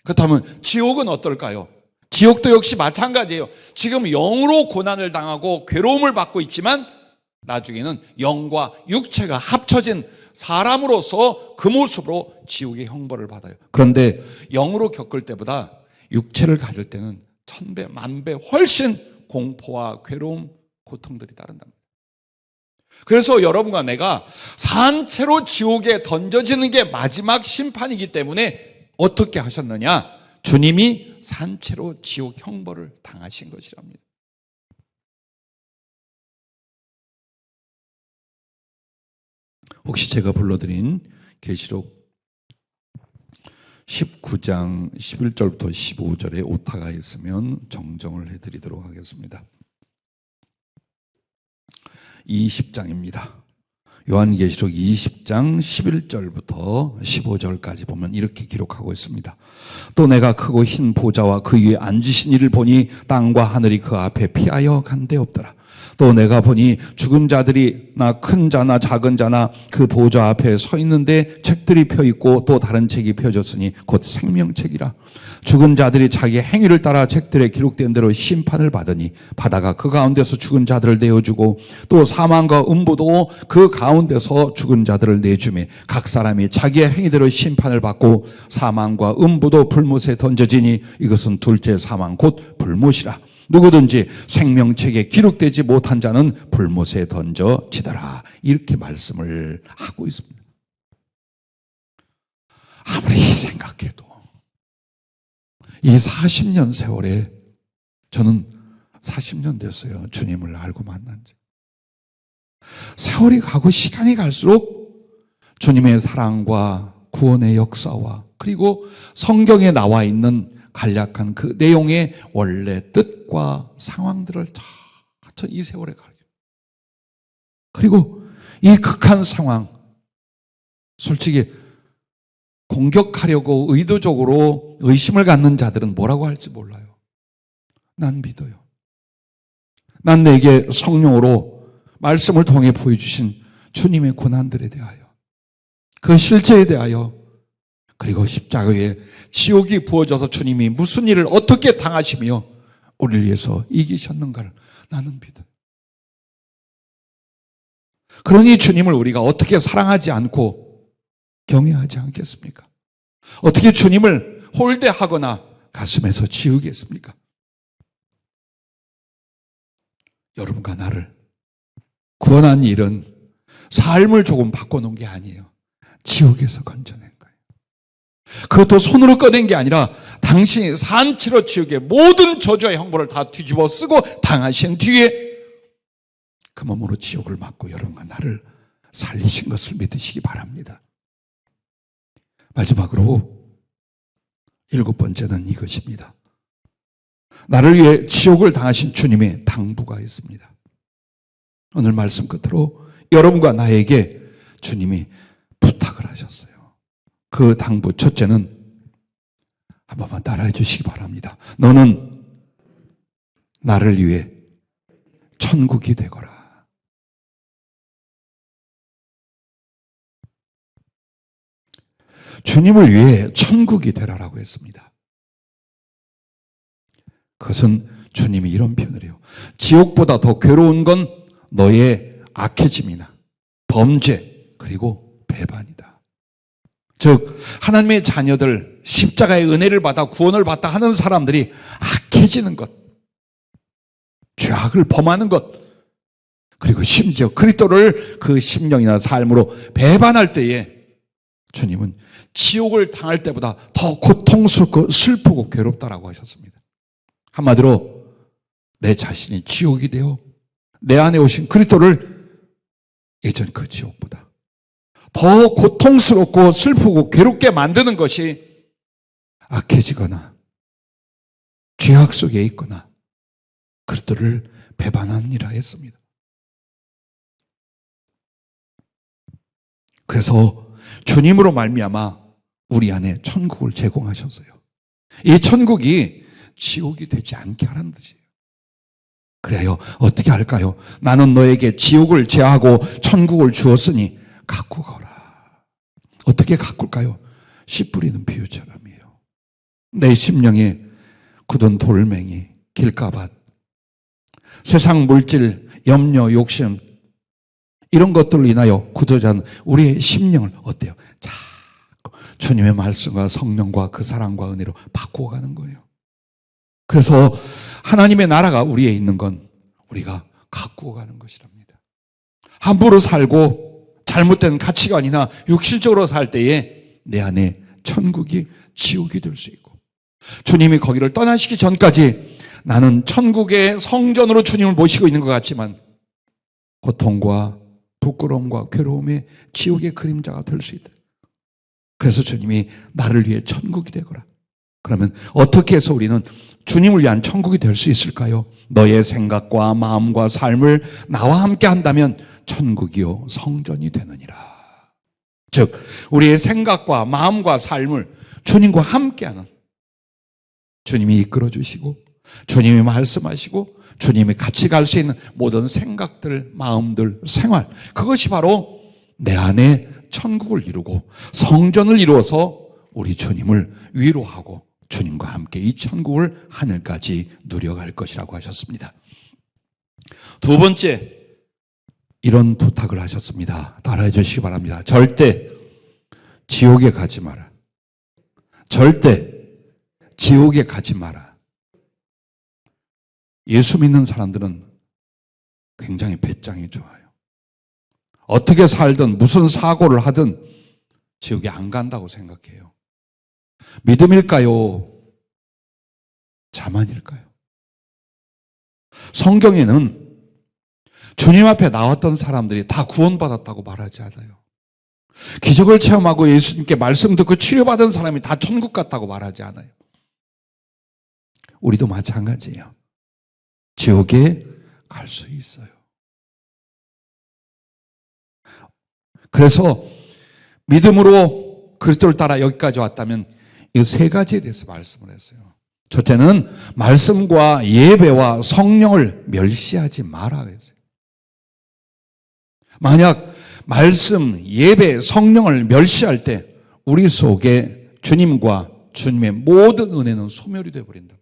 그렇다면 지옥은 어떨까요? 지옥도 역시 마찬가지예요. 지금 영으로 고난을 당하고 괴로움을 받고 있지만 나중에는 영과 육체가 합쳐진 사람으로서 그 모습으로 지옥의 형벌을 받아요. 그런데 영으로 겪을 때보다 육체를 가질 때는 천배, 만배 훨씬 공포와 괴로움, 고통들이 따른답니다. 그래서 여러분과 내가 산채로 지옥에 던져지는 게 마지막 심판이기 때문에 어떻게 하셨느냐? 주님이 산채로 지옥 형벌을 당하신 것이랍니다. 혹시 제가 불러드린 계시록 19장 11절부터 15절에 오타가 있으면 정정을 해드리도록 하겠습니다. 20장입니다. 요한계시록 20장 11절부터 15절까지 보면 이렇게 기록하고 있습니다. 또 내가 크고 흰 보좌와 그 위에 앉으신 이를 보니 땅과 하늘이 그 앞에 피하여 간데 없더라. 또 내가 보니 죽은 자들이 나 큰 자나 작은 자나 그 보좌 앞에 서 있는데 책들이 펴 있고 또 다른 책이 펴졌으니 곧 생명책이라. 죽은 자들이 자기 행위를 따라 책들에 기록된 대로 심판을 받으니 바다가 그 가운데서 죽은 자들을 내어주고 또 사망과 음부도 그 가운데서 죽은 자들을 내주매 각 사람이 자기의 행위대로 심판을 받고 사망과 음부도 불못에 던져지니 이것은 둘째 사망 곧 불못이라. 누구든지 생명책에 기록되지 못한 자는 불못에 던져지더라. 이렇게 말씀을 하고 있습니다. 아무리 생각해도 이 40년 세월에 저는 40년 됐어요. 주님을 알고 만난 지. 세월이 가고 시간이 갈수록 주님의 사랑과 구원의 역사와 그리고 성경에 나와 있는 간략한 그 내용의 원래 뜻과 상황들을 다 이 세월에 가요. 그리고 이 극한 상황, 솔직히 공격하려고 의도적으로 의심을 갖는 자들은 뭐라고 할지 몰라요. 난 믿어요. 난 내게 성령으로 말씀을 통해 보여주신 주님의 고난들에 대하여, 그 실제에 대하여, 그리고 십자가에 지옥이 부어져서 주님이 무슨 일을 어떻게 당하시며 우리를 위해서 이기셨는가를 나는 믿어요. 그러니 주님을 우리가 어떻게 사랑하지 않고 경외하지 않겠습니까? 어떻게 주님을 홀대하거나 가슴에서 지우겠습니까? 여러분과 나를 구원한 일은 삶을 조금 바꿔놓은 게 아니에요. 지옥에서 건져낸 거예요. 그것도 손으로 꺼낸 게 아니라 당신이 산채로 지옥의 모든 저주와 형벌을 다 뒤집어 쓰고 당하신 뒤에 그 몸으로 지옥을 맞고 여러분과 나를 살리신 것을 믿으시기 바랍니다. 마지막으로 7번째는 이것입니다. 나를 위해 지옥을 당하신 주님의 당부가 있습니다. 오늘 말씀 끝으로 여러분과 나에게 주님이 부탁을 하셨어요. 그 당부 첫째는 한 번만 따라해 주시기 바랍니다. 너는 나를 위해 천국이 되거라. 주님을 위해 천국이 되라라고 했습니다. 그것은 주님이 이런 표현을 해요. 지옥보다 더 괴로운 건 너의 악해짐이나 범죄 그리고 배반이다. 즉 하나님의 자녀들 십자가의 은혜를 받아 구원을 받다 하는 사람들이 악해지는 것, 죄악을 범하는 것, 그리고 심지어 그리스도를 그 심령이나 삶으로 배반할 때에 주님은 지옥을 당할 때보다 더 고통스럽고 슬프고 괴롭다라고 하셨습니다. 한마디로 내 자신이 지옥이 되어 내 안에 오신 그리스도를 예전 그 지옥보다 더 고통스럽고 슬프고 괴롭게 만드는 것이 악해지거나 죄악 속에 있거나 그리스도를 배반하니라 했습니다. 그래서 주님으로 말미암아 우리 안에 천국을 제공하셨어요. 이 천국이 지옥이 되지 않게 하라는 뜻이에요. 그래요. 어떻게 할까요? 나는 너에게 지옥을 제하고 천국을 주었으니 가꾸거라. 어떻게 가꿀까요? 씨 뿌리는 비유처럼이에요. 내 심령에 굳은 돌멩이, 길가밭, 세상 물질, 염려, 욕심 이런 것들로 인하여 굳어진 우리의 심령을 어때요? 자꾸 주님의 말씀과 성령과 그 사랑과 은혜로 바꾸어가는 거예요. 그래서 하나님의 나라가 우리에 있는 건 우리가 가꾸어가는 것이랍니다. 함부로 살고 잘못된 가치관이나 육신적으로 살 때에 내 안에 천국이 지옥이 될 수 있고 주님이 거기를 떠나시기 전까지 나는 천국의 성전으로 주님을 모시고 있는 것 같지만 고통과 부끄러움과 괴로움의 지옥의 그림자가 될 수 있다. 그래서 주님이 나를 위해 천국이 되거라. 그러면 어떻게 해서 우리는 주님을 위한 천국이 될 수 있을까요? 너의 생각과 마음과 삶을 나와 함께 한다면 천국이요 성전이 되느니라. 즉 우리의 생각과 마음과 삶을 주님과 함께하는, 주님이 이끌어 주시고 주님이 말씀하시고 주님이 같이 갈 수 있는 모든 생각들, 마음들, 생활, 그것이 바로 내 안에 천국을 이루고 성전을 이루어서 우리 주님을 위로하고 주님과 함께 이 천국을 하늘까지 누려갈 것이라고 하셨습니다. 두 번째, 이런 부탁을 하셨습니다. 따라해 주시기 바랍니다. 절대 지옥에 가지 마라. 절대 지옥에 가지 마라. 예수 믿는 사람들은 굉장히 배짱이 좋아요. 어떻게 살든 무슨 사고를 하든 지옥에 안 간다고 생각해요. 믿음일까요? 자만일까요? 성경에는 주님 앞에 나왔던 사람들이 다 구원받았다고 말하지 않아요. 기적을 체험하고 예수님께 말씀 듣고 치료받은 사람이 다 천국 갔다고 말하지 않아요. 우리도 마찬가지예요. 지옥에 갈 수 있어요. 그래서 믿음으로 그리스도를 따라 여기까지 왔다면 이 세 가지에 대해서 말씀을 했어요. 첫째는 말씀과 예배와 성령을 멸시하지 마라 그랬어요. 만약 말씀, 예배, 성령을 멸시할 때 우리 속에 주님과 주님의 모든 은혜는 소멸이 되어버린다.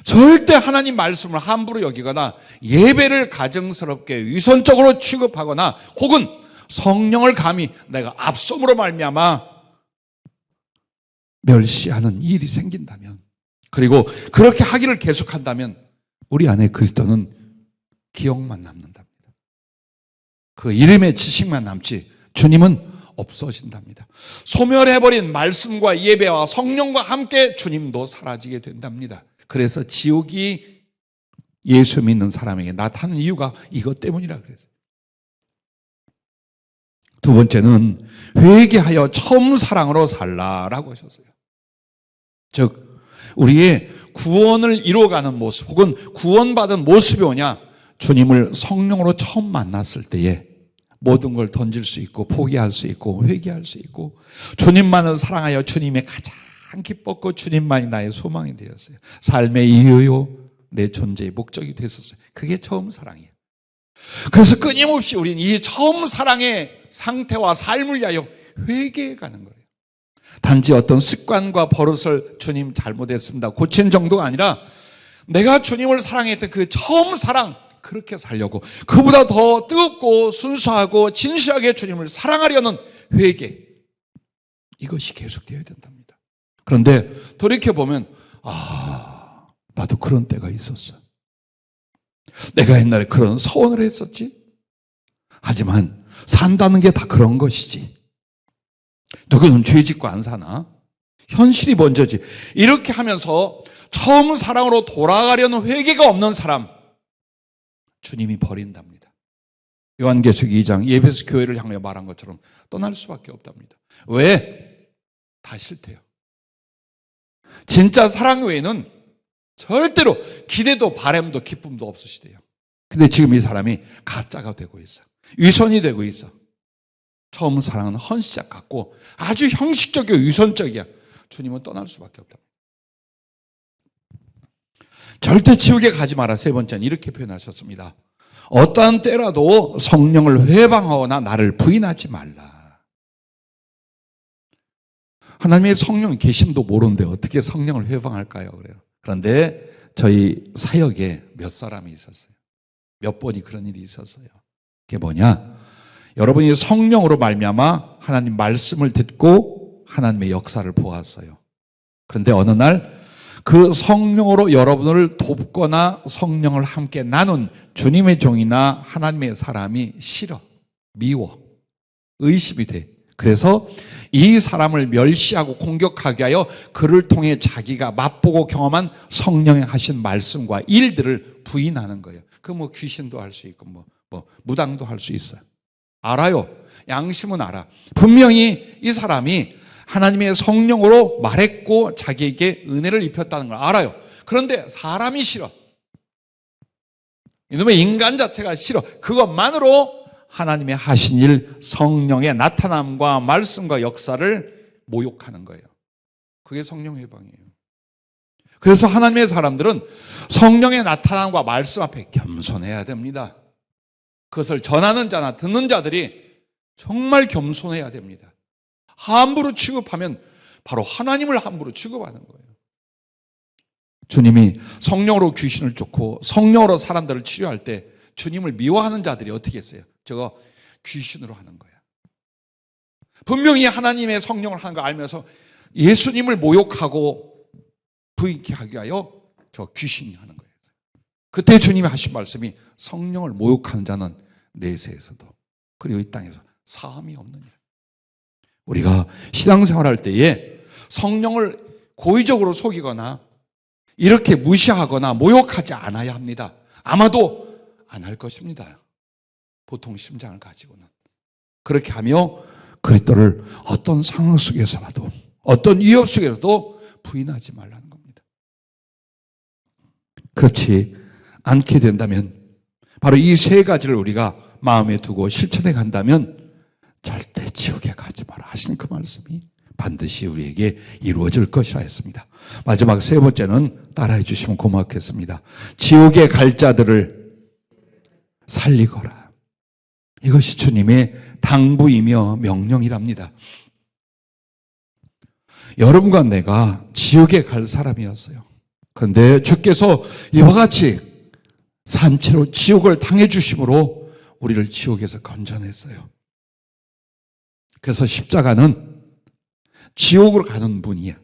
절대 하나님 말씀을 함부로 여기거나 예배를 가증스럽게 위선적으로 취급하거나 혹은 성령을 감히 내가 압송으로 말미암아 멸시하는 일이 생긴다면, 그리고 그렇게 하기를 계속한다면 우리 안에 그리스도는 기억만 남는답니다. 그 이름의 지식만 남지 주님은 없어진답니다. 소멸해버린 말씀과 예배와 성령과 함께 주님도 사라지게 된답니다. 그래서 지옥이 예수 믿는 사람에게 나타나는 이유가 이것 때문이라 그랬어요. 두 번째는 회개하여 처음 사랑으로 살라라고 하셨어요. 즉 우리의 구원을 이루어가는 모습 혹은 구원받은 모습이 오냐, 주님을 성령으로 처음 만났을 때에 모든 걸 던질 수 있고 포기할 수 있고 회개할 수 있고 주님만을 사랑하여 주님의 가장 기뻤고 주님만이 나의 소망이 되었어요. 삶의 이유요 내 존재의 목적이 됐었어요. 그게 처음 사랑이에요. 그래서 끊임없이 우리는 이 처음 사랑의 상태와 삶을 위하여 회개해 가는 거예요. 단지 어떤 습관과 버릇을 주님 잘못했습니다 고친 정도가 아니라 내가 주님을 사랑했던 그 처음 사랑, 그렇게 살려고 그보다 더 뜨겁고 순수하고 진실하게 주님을 사랑하려는 회개, 이것이 계속되어야 된답니다. 그런데 돌이켜보면 나도 그런 때가 있었어. 내가 옛날에 그런 서원을 했었지. 하지만 산다는 게 다 그런 것이지. 누구는 죄 짓고 안 사나? 현실이 먼저지. 이렇게 하면서 처음 사랑으로 돌아가려는 회개가 없는 사람, 주님이 버린답니다. 요한계시록 2장 예배소 교회를 향해 말한 것처럼 떠날 수밖에 없답니다. 왜? 다 싫대요. 진짜 사랑 외에는 절대로 기대도 바람도 기쁨도 없으시대요. 근데 지금 이 사람이 가짜가 되고 있어. 위선이 되고 있어. 처음 사랑은 헌시작 같고 아주 형식적이고 위선적이야. 주님은 떠날 수밖에 없다. 절대 지옥에 가지 마라. 세 번째는 이렇게 표현하셨습니다. 어떠한 때라도 성령을 회방하거나 나를 부인하지 말라. 하나님의 성령 계심도 모르는데 어떻게 성령을 회방할까요? 그래요. 그런데 저희 사역에 몇 사람이 있었어요. 몇 번이 그런 일이 있었어요. 그게 뭐냐? 여러분이 성령으로 말미암아 하나님 말씀을 듣고 하나님의 역사를 보았어요. 그런데 어느 날 그 성령으로 여러분을 돕거나 성령을 함께 나눈 주님의 종이나 하나님의 사람이 싫어, 미워, 의심이 돼. 그래서 이 사람을 멸시하고 공격하게 하여 그를 통해 자기가 맛보고 경험한 성령의 하신 말씀과 일들을 부인하는 거예요. 그 뭐 귀신도 할 수 있고 뭐 무당도 할 수 있어요. 알아요. 양심은 알아. 분명히 이 사람이 하나님의 성령으로 말했고 자기에게 은혜를 입혔다는 걸 알아요. 그런데 사람이 싫어. 이놈의 인간 자체가 싫어. 그것만으로 하나님의 하신 일, 성령의 나타남과 말씀과 역사를 모욕하는 거예요. 그게 성령 회방이에요. 그래서 하나님의 사람들은 성령의 나타남과 말씀 앞에 겸손해야 됩니다. 그것을 전하는 자나 듣는 자들이 정말 겸손해야 됩니다. 함부로 취급하면 바로 하나님을 함부로 취급하는 거예요. 주님이 성령으로 귀신을 쫓고 성령으로 사람들을 치료할 때 주님을 미워하는 자들이 어떻게 했어요? 저거 귀신으로 하는 거야. 분명히 하나님의 성령을 하는 거 알면서 예수님을 모욕하고 부인케 하여 저 귀신이 하는 거예요. 그때 주님이 하신 말씀이 성령을 모욕하는 자는 내세에서도 그리고 이 땅에서 사함이 없느니라. 우리가 신앙생활할 때에 성령을 고의적으로 속이거나 이렇게 무시하거나 모욕하지 않아야 합니다. 아마도 안 할 것입니다. 보통 심장을 가지고는. 그렇게 하며 그리스도를 어떤 상황 속에서라도 어떤 위협 속에서도 부인하지 말라는 겁니다. 그렇지 않게 된다면 바로 이 세 가지를 우리가 마음에 두고 실천해 간다면 절대 지옥에 가지 마라 하신 그 말씀이 반드시 우리에게 이루어질 것이라 했습니다. 마지막 세 번째는 따라해 주시면 고맙겠습니다. 지옥에 갈 자들을 살리거라. 이것이 주님의 당부이며 명령이랍니다. 여러분과 내가 지옥에 갈 사람이었어요. 그런데 주께서 이와 같이 산채로 지옥을 당해 주심으로 우리를 지옥에서 건져냈어요. 그래서 십자가는 지옥으로 가는 문이야.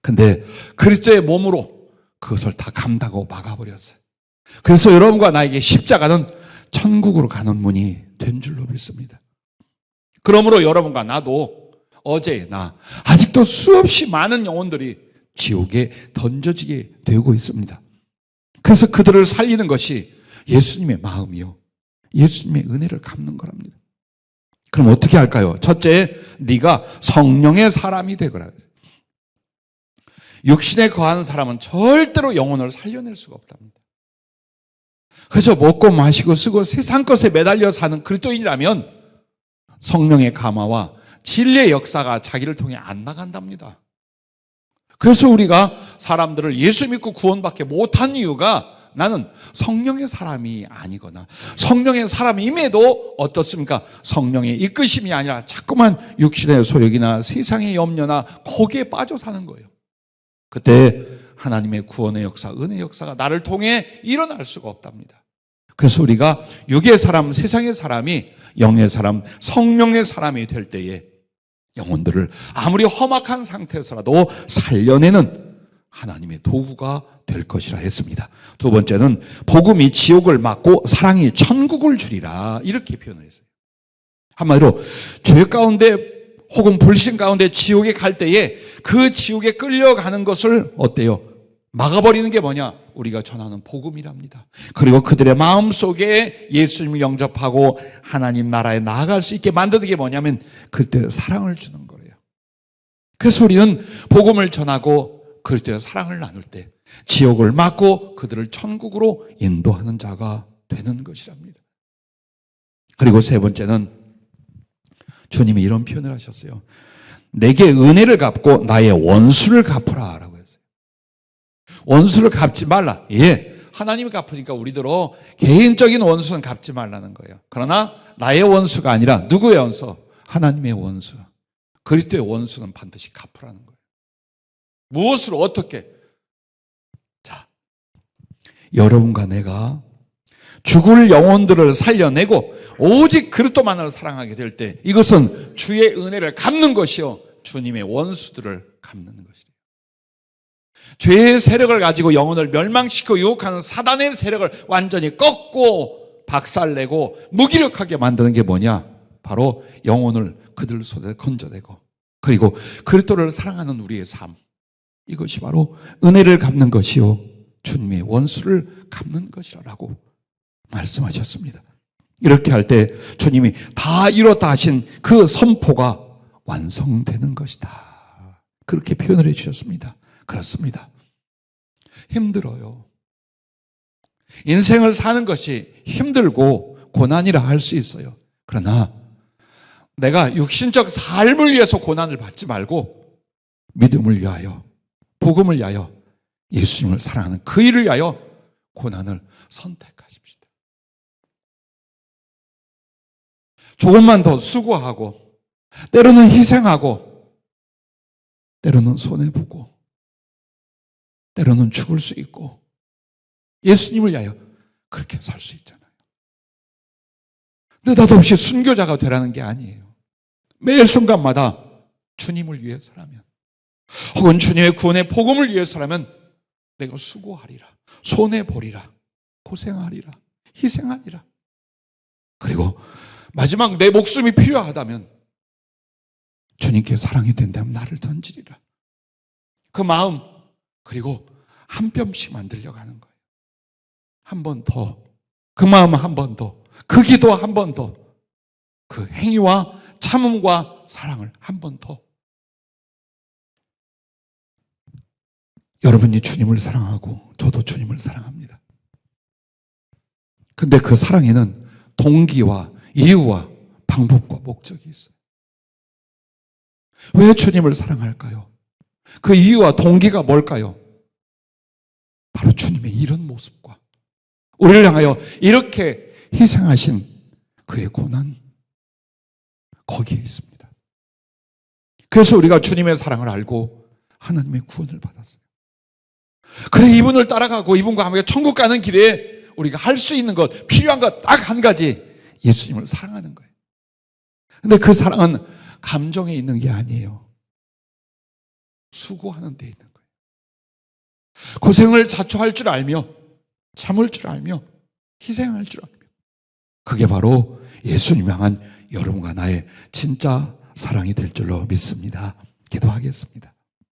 근데 그리스도의 몸으로 그것을 다 감당하고 막아버렸어요. 그래서 여러분과 나에게 십자가는 천국으로 가는 문이 된 줄로 믿습니다. 그러므로 여러분과 나도 어제나 아직도 수없이 많은 영혼들이 지옥에 던져지게 되고 있습니다. 그래서 그들을 살리는 것이 예수님의 마음이요, 예수님의 은혜를 갚는 거랍니다. 그럼 어떻게 할까요? 첫째, 네가 성령의 사람이 되거라. 육신에 거하는 사람은 절대로 영혼을 살려낼 수가 없답니다. 그래서 먹고 마시고 쓰고 세상 것에 매달려 사는 그리스도인이라면 성령의 감화와 진리의 역사가 자기를 통해 안 나간답니다. 그래서 우리가 사람들을 예수 믿고 구원받게 못한 이유가 나는 성령의 사람이 아니거나 성령의 사람임에도 어떻습니까? 성령의 이끄심이 아니라 자꾸만 육신의 소욕이나 세상의 염려나 거기에 빠져 사는 거예요. 그때 하나님의 구원의 역사, 은혜의 역사가 나를 통해 일어날 수가 없답니다. 그래서 우리가 육의 사람, 세상의 사람이 영의 사람, 성령의 사람이 될 때에 영혼들을 아무리 험악한 상태에서라도 살려내는 하나님의 도구가 될 것이라 했습니다. 두 번째는 복음이 지옥을 막고 사랑이 천국을 주리라 이렇게 표현을 했어요. 한마디로 죄 가운데 혹은 불신 가운데 지옥에 갈 때에 그 지옥에 끌려가는 것을 어때요? 막아버리는 게 뭐냐? 우리가 전하는 복음이랍니다. 그리고 그들의 마음속에 예수님을 영접하고 하나님 나라에 나아갈 수 있게 만드는 게 뭐냐면 그때 사랑을 주는 거예요. 그래서 우리는 복음을 전하고 그리스도의 사랑을 나눌 때 지옥을 막고 그들을 천국으로 인도하는 자가 되는 것이랍니다. 그리고 세 번째는 주님이 이런 표현을 하셨어요. 내게 은혜를 갚고 나의 원수를 갚으라 라고 했어요. 원수를 갚지 말라. 예, 하나님이 갚으니까 우리들로 개인적인 원수는 갚지 말라는 거예요. 그러나 나의 원수가 아니라 누구의 원수? 하나님의 원수. 그리스도의 원수는 반드시 갚으라는 거예요. 무엇으로 어떻게? 자, 여러분과 내가 죽을 영혼들을 살려내고 오직 그리스도만을 사랑하게 될 때 이것은 주의 은혜를 갚는 것이요 주님의 원수들을 갚는 것이래요. 죄의 세력을 가지고 영혼을 멸망시키고 유혹하는 사단의 세력을 완전히 꺾고 박살내고 무기력하게 만드는 게 뭐냐? 바로 영혼을 그들 손에 건져내고, 그리고 그리스도를 사랑하는 우리의 삶, 이것이 바로 은혜를 갚는 것이요 주님의 원수를 갚는 것이라고 말씀하셨습니다. 이렇게 할 때 주님이 다 이뤘다 하신 그 선포가 완성되는 것이다, 그렇게 표현을 해 주셨습니다. 그렇습니다. 힘들어요. 인생을 사는 것이 힘들고 고난이라 할 수 있어요. 그러나 내가 육신적 삶을 위해서 고난을 받지 말고 믿음을 위하여, 복음을 위하여, 예수님을 사랑하는 그 일을 위하여 고난을 선택하십시다. 조금만 더 수고하고, 때로는 희생하고, 때로는 손해보고, 때로는 죽을 수 있고, 예수님을 위하여 그렇게 살 수 있잖아요. 느닷없이 순교자가 되라는 게 아니에요. 매 순간마다 주님을 위해서라면, 혹은 주님의 구원의 복음을 위해서라면 내가 수고하리라, 손해보리라, 고생하리라, 희생하리라. 그리고 마지막 내 목숨이 필요하다면 주님께 사랑이 된다면 나를 던지리라. 그 마음, 그리고 한 뼘씩만 늘려가는 거예요. 한 번 더, 그 마음 한 번 더, 그 기도 한 번 더, 그 행위와 참음과 사랑을 한 번 더. 여러분이 주님을 사랑하고 저도 주님을 사랑합니다. 근데 그 사랑에는 동기와 이유와 방법과 목적이 있어요. 왜 주님을 사랑할까요? 그 이유와 동기가 뭘까요? 바로 주님의 이런 모습과 우리를 향하여 이렇게 희생하신 그의 고난, 거기에 있습니다. 그래서 우리가 주님의 사랑을 알고 하나님의 구원을 받았어요. 그래, 이분을 따라가고 이분과 함께 천국 가는 길에 우리가 할 수 있는 것, 필요한 것 딱 한 가지, 예수님을 사랑하는 거예요. 근데 그 사랑은 감정에 있는 게 아니에요. 수고하는 데 있는 거예요. 고생을 자초할 줄 알며, 참을 줄 알며, 희생할 줄 알며, 그게 바로 예수님 향한 여러분과 나의 진짜 사랑이 될 줄로 믿습니다. 기도하겠습니다.